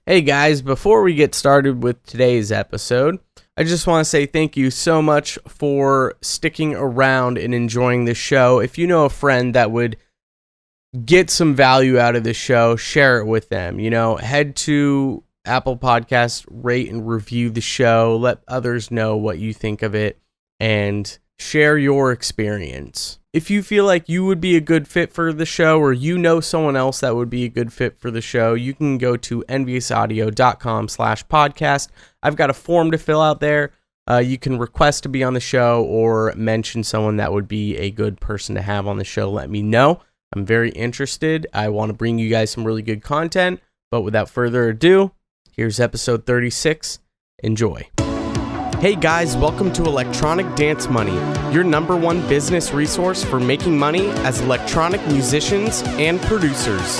Hey guys, before we get started with today's episode, I just want to say thank you so much for sticking around and enjoying the show. If you know a friend that would get some value out of the show, share it with them. Head to Apple Podcasts, rate and review the show, let others know what you think of it, and share your experience. If you feel like you would be a good fit for the show, or you know someone else that would be a good fit for the show, you can go to enviousaudio.com/podcast. I've got a form to fill out there. You can request to be on the show or mention someone that would be a good person to have on the show. Let me know. I'm very interested. I want to bring you guys some really good content. But without further ado, here's episode 36. Enjoy. Hey guys, welcome to Electronic Dance Money, your number one business resource for making money as electronic musicians and producers.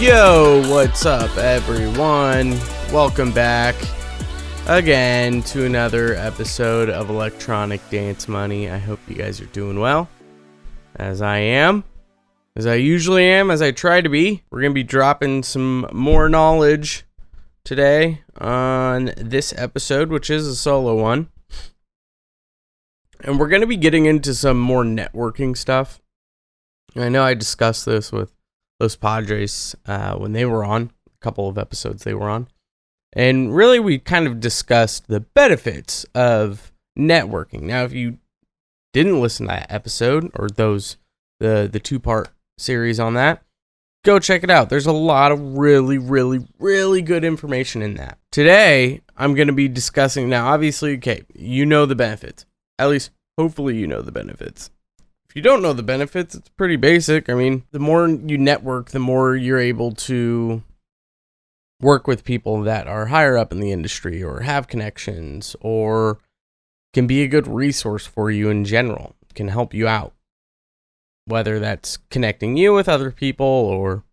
Yo, what's up everyone? Welcome back again to another episode of Electronic Dance Money. I hope you guys are doing well, as I am, as I usually am, as I try to be. We're going to be dropping some more knowledge today on this episode, which is a solo one. And we're going to be getting into some more networking stuff. I know I discussed this with Los Padres when they were on, a couple of episodes they were on, and really we kind of discussed the benefits of networking. Now, if you didn't listen to that episode or the two-part series on that, go check it out. There's a lot of really good information in that. Today I'm going to be discussing, now obviously, okay, you know the benefits, at least hopefully you know the benefits. If you don't know the benefits, it's pretty basic. I mean, the more you network, the more you're able to work with people that are higher up in the industry or have connections or can be a good resource for you in general, can help you out. Whether that's connecting you with other people or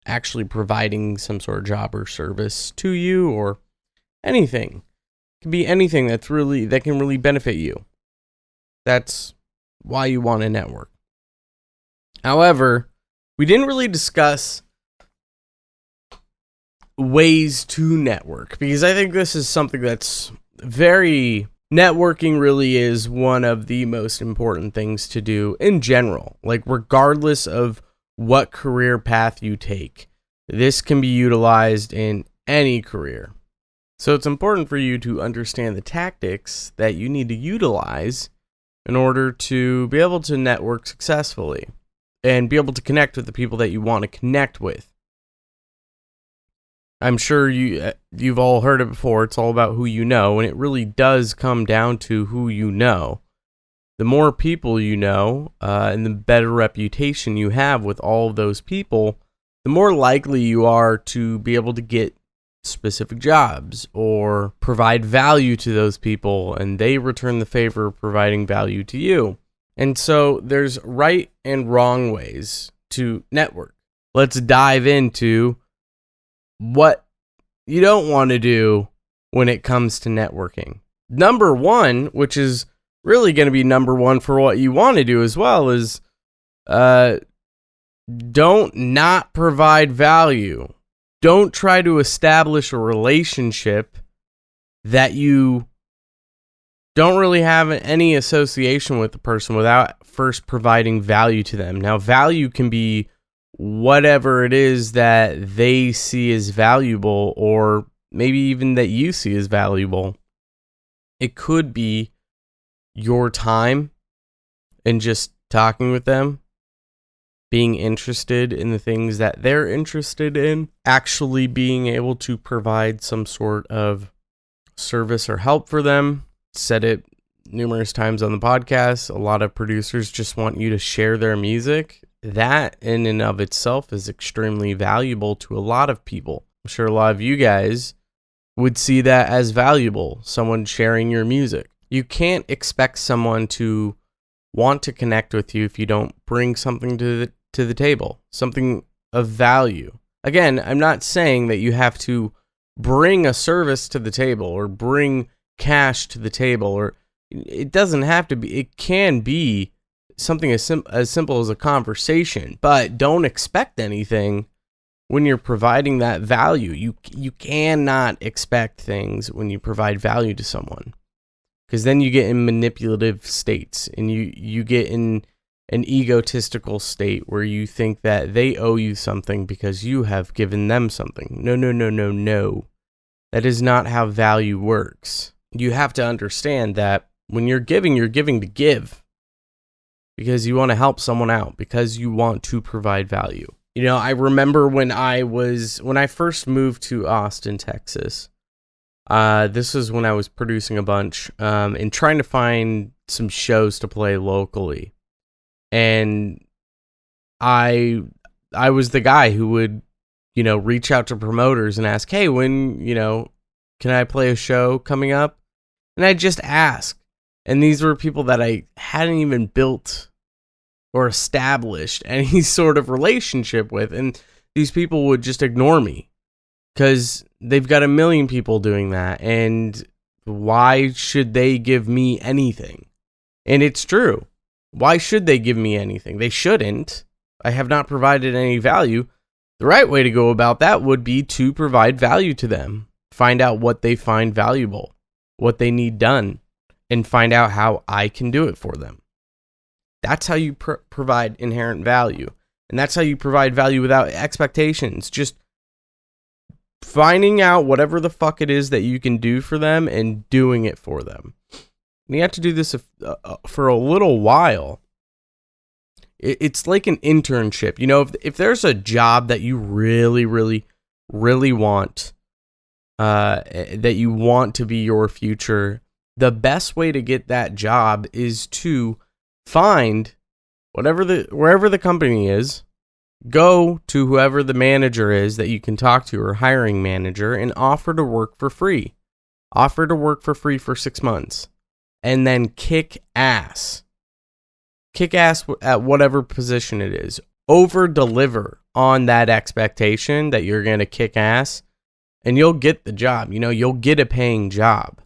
actually providing some sort of job or service to you or anything. It can be anything that can really benefit you. That's why you want to network. However, we didn't really discuss ways to network, because I think this is something that's networking really is one of the most important things to do in general. Like, regardless of what career path you take, this can be utilized in any career. So it's important for you to understand the tactics that you need to utilize in order to be able to network successfully and be able to connect with the people that you want to connect with. I'm sure you've all heard it before. It's all about who you know, and it really does come down to who you know. The more people you know, and the better reputation you have with all of those people, the more likely you are to be able to get specific jobs or provide value to those people, and they return the favor providing value to you. And so there's right and wrong ways to network. Let's dive into what you don't want to do when it comes to networking. Number one, which is really going to be number one for what you want to do as well, is don't not provide value. Don't try to establish a relationship that you don't really have any association with the person without first providing value to them. Now, value can be whatever it is that they see as valuable, or maybe even that you see as valuable. It could be your time and just talking with them, being interested in the things that they're interested in, actually being able to provide some sort of service or help for them. Said it numerous times on the podcast. A lot of producers just want you to share their music. That in and of itself is extremely valuable to a lot of people. I'm sure a lot of you guys would see that as valuable, someone sharing your music. You can't expect someone to want to connect with you if you don't bring something to to the table, something of value. Again, I'm not saying that you have to bring a service to the table or bring cash to the table, or it doesn't have to be. It can be something as simple as a conversation, but don't expect anything when you're providing that value. You cannot expect things when you provide value to someone, because then you get in manipulative states, and you get in an egotistical state where you think that they owe you something because you have given them something. No. That is not how value works. You have to understand that when you're giving to give, because you want to help someone out, because you want to provide value. You know, I remember when I first moved to Austin, Texas. This was when I was producing a bunch and trying to find some shows to play locally. And I was the guy who would, reach out to promoters and ask, hey, when, can I play a show coming up? And I'd just ask. And these were people that I hadn't even built or established any sort of relationship with. And these people would just ignore me because they've got a million people doing that. And why should they give me anything? And it's true. Why should they give me anything? They shouldn't. I have not provided any value. The right way to go about that would be to provide value to them. Find out what they find valuable, what they need done, and find out how I can do it for them. That's how you provide inherent value. And that's how you provide value without expectations. Just finding out whatever the fuck it is that you can do for them and doing it for them. And you have to do this for a little while. It's like an internship. If there's a job that you really, really, really want, that you want to be your future, the best way to get that job is to find wherever the company is, go to whoever the manager is that you can talk to, or hiring manager, and offer to work for free. Offer to work for free for 6 months. And then kick ass. Kick ass at whatever position it is. Over deliver on that expectation that you're going to kick ass, and you'll get the job. You'll get a paying job.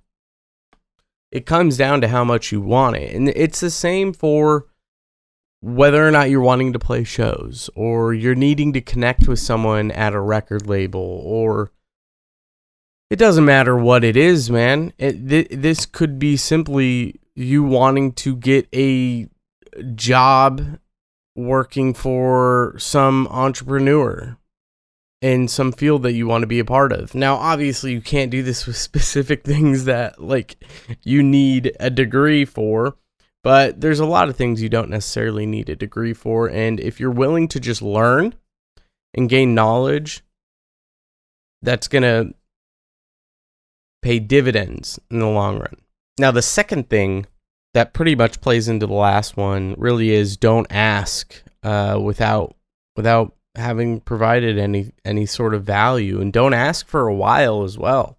It comes down to how much you want it. And it's the same for whether or not you're wanting to play shows, or you're needing to connect with someone at a record label, or it doesn't matter what it is, man. This could be simply you wanting to get a job working for some entrepreneur in some field that you want to be a part of. Now, obviously, you can't do this with specific things that, you need a degree for, but there's a lot of things you don't necessarily need a degree for, and if you're willing to just learn and gain knowledge, that's going to pay dividends in the long run. Now, the second thing that pretty much plays into the last one really is don't ask without having provided any sort of value, and don't ask for a while as well.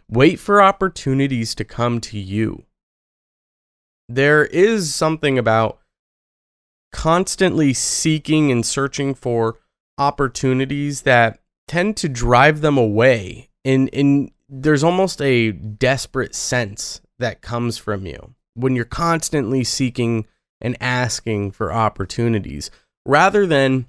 Wait for opportunities to come to you. There is something about constantly seeking and searching for opportunities that tend to drive them away, and there's almost a desperate sense that comes from you when you're constantly seeking and asking for opportunities, rather than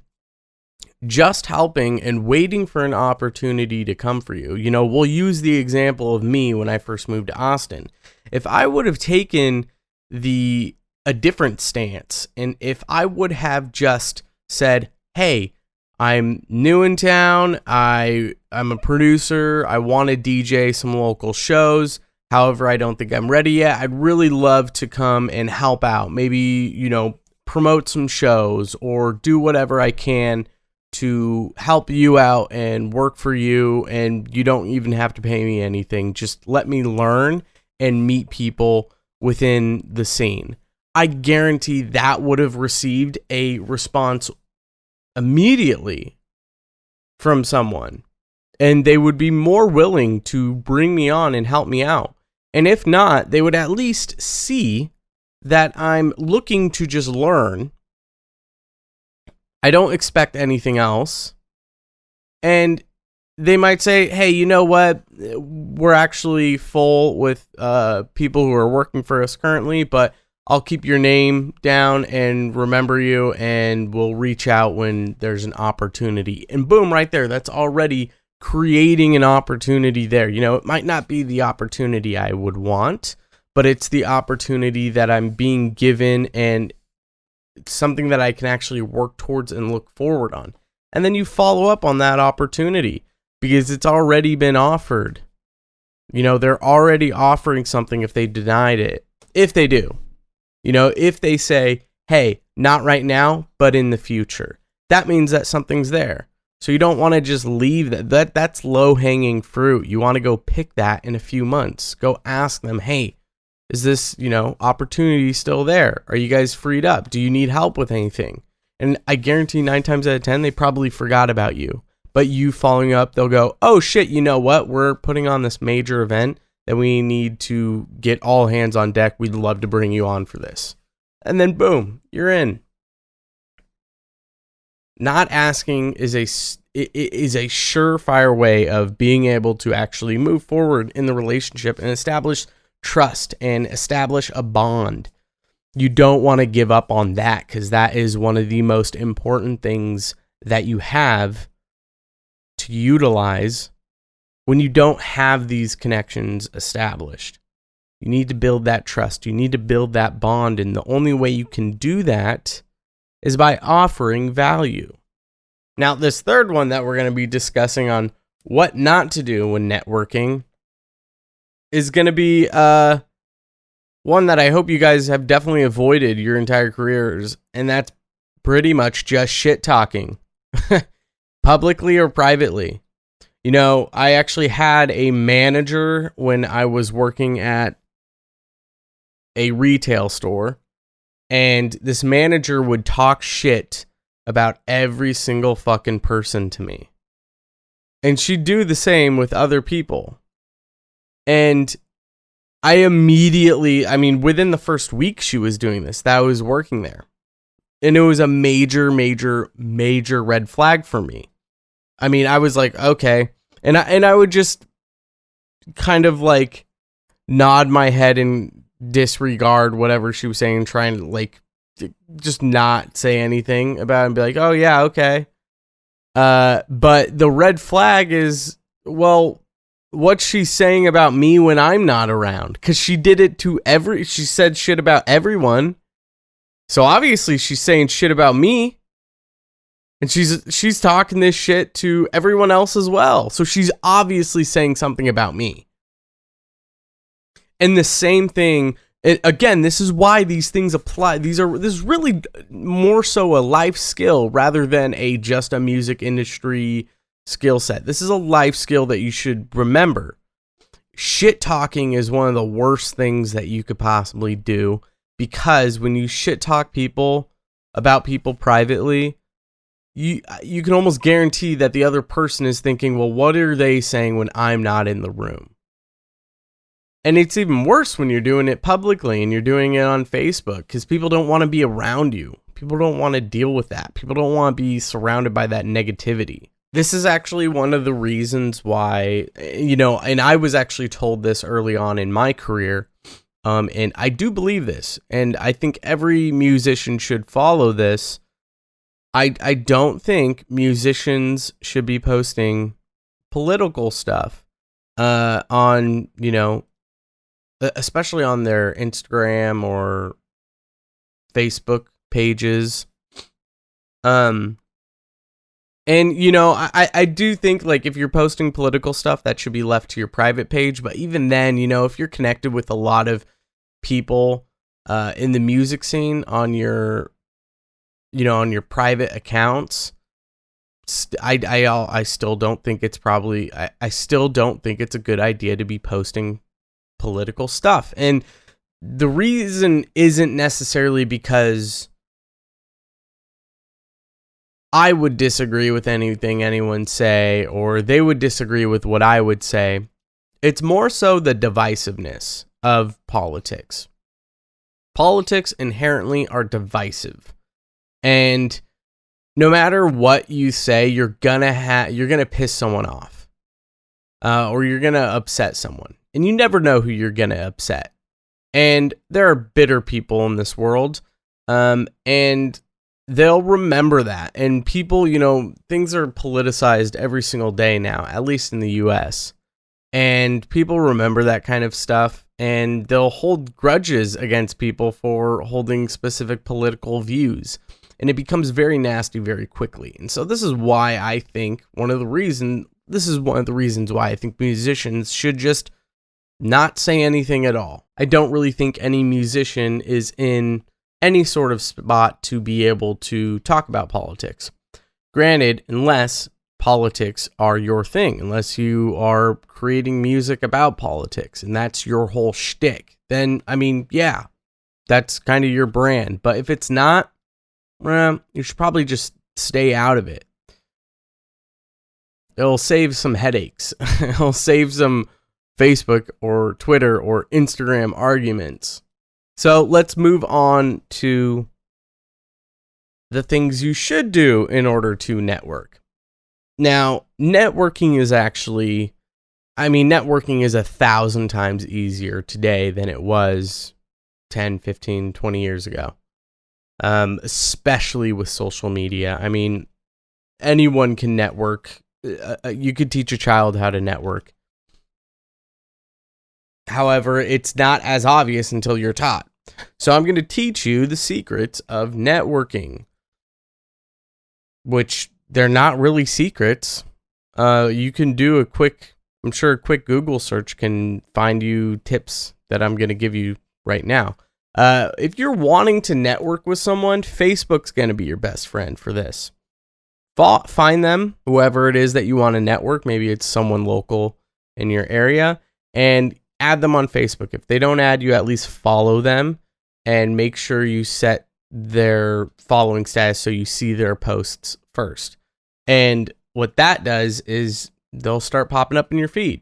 just helping and waiting for an opportunity to come for you. We'll use the example of me when I first moved to Austin. If I would have taken a different stance, and if I would have just said, hey, I'm new in town, I'm a producer, I want to DJ some local shows, however, I don't think I'm ready yet, I'd really love to come and help out, maybe, promote some shows, or do whatever I can to help you out and work for you, and you don't even have to pay me anything. Just let me learn and meet people within the scene. I guarantee that would have received a response immediately from someone, and they would be more willing to bring me on and help me out. And if not, they would at least see that I'm looking to just learn I don't expect anything else. And they might say, hey, you know what? We're actually full with people who are working for us currently, but I'll keep your name down and remember you, and we'll reach out when there's an opportunity. And boom, right there, that's already creating an opportunity there. You know, it might not be the opportunity I would want, but it's the opportunity that I'm being given, and it's something that I can actually work towards and look forward on. And then you follow up on that opportunity because it's already been offered. You know, they're already offering something if they denied it. If they do. You know, if they say, hey, not right now, but in the future. That means that something's there. So you don't want to just leave that. That's low-hanging fruit. You want to go pick that in a few months. Go ask them, hey, is this, opportunity still there? Are you guys freed up? Do you need help with anything? And I guarantee 9 times out of 10, they probably forgot about you. But you following up, they'll go, oh shit, you know what? We're putting on this major event that we need to get all hands on deck. We'd love to bring you on for this. And then boom, you're in. Not asking is a surefire way of being able to actually move forward in the relationship and establish trust and establish a bond. You don't want to give up on that, because that is one of the most important things that you have to utilize when you don't have these connections established. You need to build that trust. You need to build that bond. And the only way you can do that is by offering value. Now, this third one that we're going to be discussing on what not to do when networking is going to be one that I hope you guys have definitely avoided your entire careers, and that's pretty much just shit talking, publicly or privately. You know, I actually had a manager when I was working at a retail store, and this manager would talk shit about every single fucking person to me. And she'd do the same with other people. And I immediately, within the first week she was doing this, that I was working there. And it was a major, major, major red flag for me. I was like, okay. And I would just kind of like nod my head and disregard whatever she was saying, trying to like just not say anything about it and be like, oh yeah, okay. But the red flag is, well, what she's saying about me when I'm not around, because she did it to she said shit about everyone. So obviously she's saying shit about me, and she's talking this shit to everyone else as well. So she's obviously saying something about me. And the same thing, again, this is why these things apply. This is really more so a life skill rather than just a music industry skill set. This is a life skill that you should remember. Shit talking is one of the worst things that you could possibly do, because when you shit talk people about people privately, you can almost guarantee that the other person is thinking, well, what are they saying when I'm not in the room? And it's even worse when you're doing it publicly and you're doing it on Facebook, because people don't want to be around you. People don't want to deal with that. People don't want to be surrounded by that negativity. This is actually one of the reasons why, and I was actually told this early on in my career, and I do believe this, and I think every musician should follow this. I don't think musicians should be posting political stuff on, especially on their Instagram or Facebook pages. And, I do think, like, if you're posting political stuff, that should be left to your private page. But even then, if you're connected with a lot of people in the music scene on your private accounts, I still don't think it's I still don't think it's a good idea to be posting political stuff. And the reason isn't necessarily because I would disagree with anything anyone say, or they would disagree with what I would say. It's more so the divisiveness of politics. Politics inherently are divisive. And no matter what you say, you're gonna piss someone off, or you're gonna upset someone, and you never know who you're gonna upset. And there are bitter people in this world, and they'll remember that. And people, things are politicized every single day now, at least in the US. And people remember that kind of stuff, and they'll hold grudges against people for holding specific political views. And it becomes very nasty very quickly. And so this is why I think one of the reasons why I think musicians should just not say anything at all. I don't really think any musician is in any sort of spot to be able to talk about politics. Granted, unless politics are your thing, unless you are creating music about politics and that's your whole shtick, then, yeah, that's kind of your brand. But if it's not, you should probably just stay out of it. It'll save some headaches. It'll save some Facebook or Twitter or Instagram arguments. So let's move on to the things you should do in order to network. Now, networking is 1,000 times easier today than it was 10, 15, 20 years ago. Especially with social media. Anyone can network. You could teach a child how to network. However, it's not as obvious until you're taught. So I'm going to teach you the secrets of networking, which they're not really secrets. You can do a quick Google search can find you tips that I'm going to give you right now. If you're wanting to network with someone, Facebook's going to be your best friend for this. Find them, whoever it is that you want to network. Maybe it's someone local in your area, and add them on Facebook. If they don't add you, at least follow them and make sure you set their following status so you see their posts first. And what that does is they'll start popping up in your feed.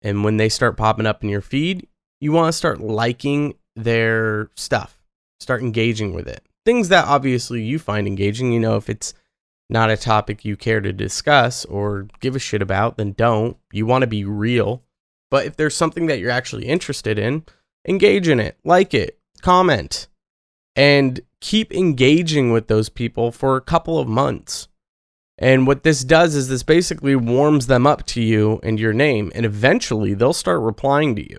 And when they start popping up in your feed, you want to start liking their stuff. Start engaging with it. Things that obviously you find engaging. If it's not a topic you care to discuss or give a shit about, then don't. You want to be real. But if there's something that you're actually interested in, engage in it, like it, comment, and keep engaging with those people for a couple of months. And what this does is this basically warms them up to you and your name, and eventually they'll start replying to you.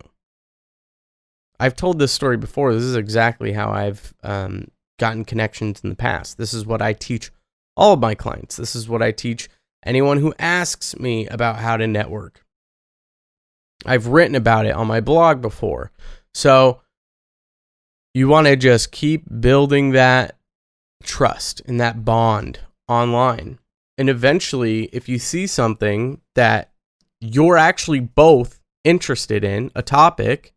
I've told this story before. This is exactly how I've gotten connections in the past. This is what I teach all of my clients. This is what I teach anyone who asks me about how to network. I've written about it on my blog before. So you want to just keep building that trust and that bond online. And eventually, if you see something that you're actually both interested in, a topic,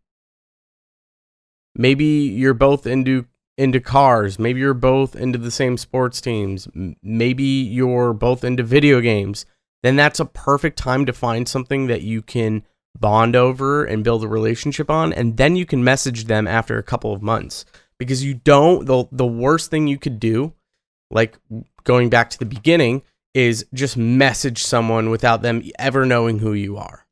maybe you're both into cars, maybe you're both into the same sports teams, maybe you're both into video games, then that's a perfect time to find something that you can bond over and build a relationship on, and then you can message them after a couple of months. Because the worst thing you could do, like going back to the beginning, is just message someone without them ever knowing who you are.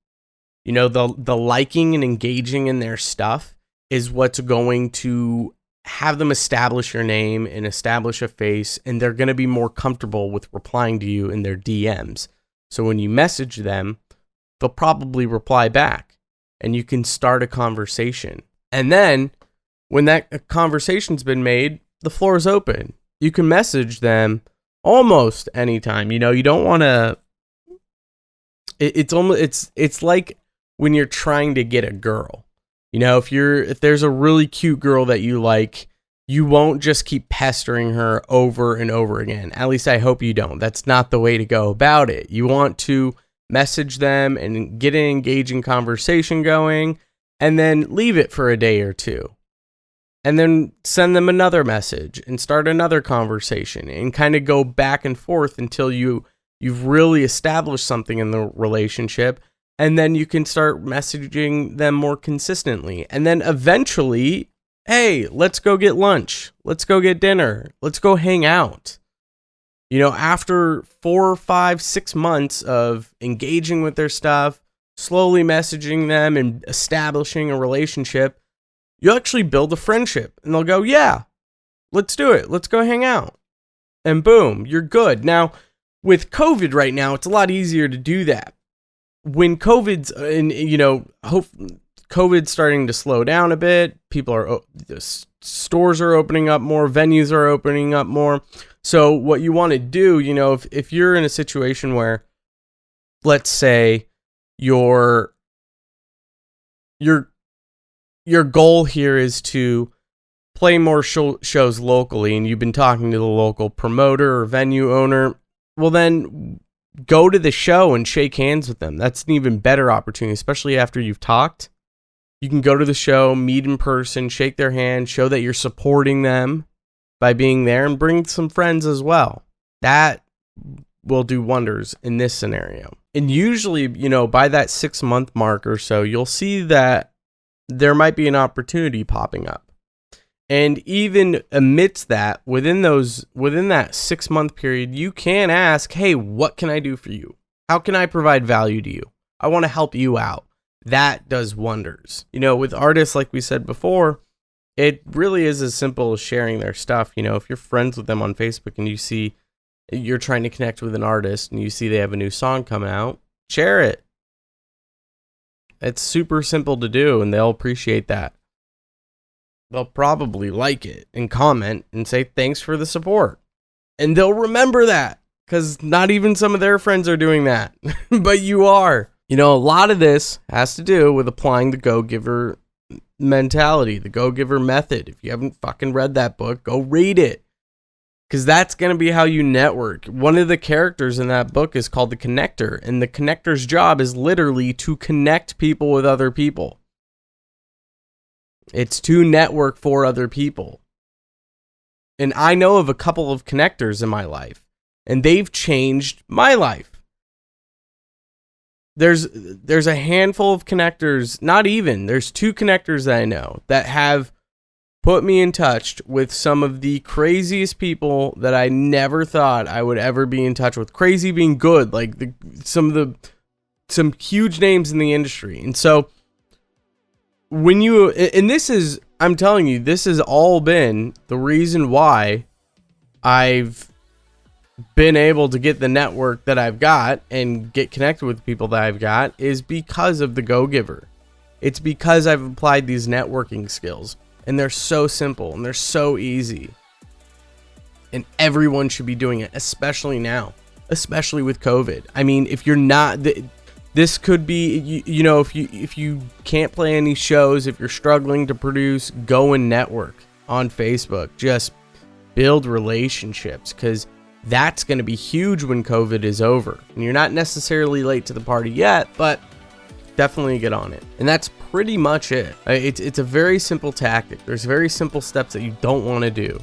The liking and engaging in their stuff is what's going to have them establish your name and establish a face, and they're going to be more comfortable with replying to you in their DMs. So when you message them, they'll probably reply back, and you can start a conversation. And then when that conversation's been made, the floor is open. You can message them almost anytime. You don't want to. It's like when you're trying to get a girl. If there's a really cute girl that you like, you won't just keep pestering her over and over again. At least I hope you don't. That's not the way to go about it. You want to message them and get an engaging conversation going, and then leave it for a day or two. And then send them another message and start another conversation and kind of go back and forth until you've really established something in the relationship. And then you can start messaging them more consistently. And then eventually, hey, let's go get lunch. Let's go get dinner. Let's go hang out. After 4, 5, 6 months of engaging with their stuff, slowly messaging them and establishing a relationship, you'll actually build a friendship. And they'll go, yeah, let's do it. Let's go hang out. And boom, you're good. Now, with COVID right now, it's a lot easier to do that. When COVID's starting to slow down a bit, the stores are opening up more, venues are opening up more. So what you want to do, if you're in a situation where, let's say, your goal here is to play more shows locally, and you've been talking to the local promoter or venue owner, well then go to the show and shake hands with them. That's an even better opportunity, especially after you've talked. You can go to the show, meet in person, shake their hand, show that you're supporting them by being there, and bring some friends as well. That will do wonders in this scenario. And usually, by that 6-month mark or so, you'll see that there might be an opportunity popping up. And even amidst that, within that 6-month period, you can ask, hey, what can I do for you? How can I provide value to you? I want to help you out. That does wonders. With artists, like we said before, it really is as simple as sharing their stuff. If you're friends with them on Facebook and you see you're trying to connect with an artist and you see they have a new song coming out, share it. It's super simple to do, and they'll appreciate that. They'll probably like it and comment and say thanks for the support. And they'll remember that, because not even some of their friends are doing that, but you are. A lot of this has to do with applying the go-giver mentality, the go-giver method. If you haven't fucking read that book, go read it, because that's going to be how you network. One of the characters in that book is called the connector, and the connector's job is literally to connect people with other people. It's to network for other people. And I know of a couple of connectors in my life, and they've changed my life. There's a handful of connectors, there's 2 connectors that I know that have put me in touch with some of the craziest people that I never thought I would ever be in touch with. Crazy being good, like some huge names in the industry. And so I'm telling you, this has all been the reason why I've been able to get the network that I've got and get connected with people that I've got, is because of the Go-Giver. It's because I've applied these networking skills, and they're so simple and they're so easy. And everyone should be doing it, especially now, especially with COVID. I mean, if you're not, this could be, if you can't play any shows, if you're struggling to produce, go and network on Facebook. Just build relationships, because that's going to be huge when COVID is over. And you're not necessarily late to the party yet, but definitely get on it. And that's pretty much it. It's a very simple tactic. There's very simple steps that you don't want to do.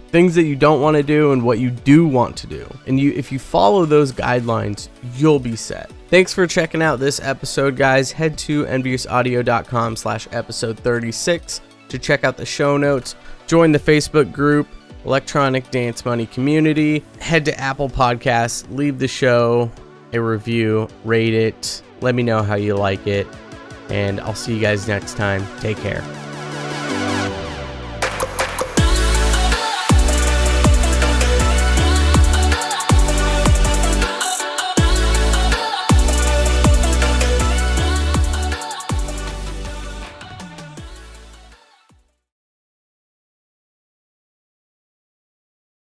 Things that you don't want to do and what you do want to do. And if you follow those guidelines, you'll be set. Thanks for checking out this episode, guys. Head to enviousaudio.com/episode 36 to check out the show notes. Join the Facebook group, Electronic Dance Money Community. Head to Apple Podcasts, leave the show a review, rate it, let me know how you like it, and I'll see you guys next time. Take care.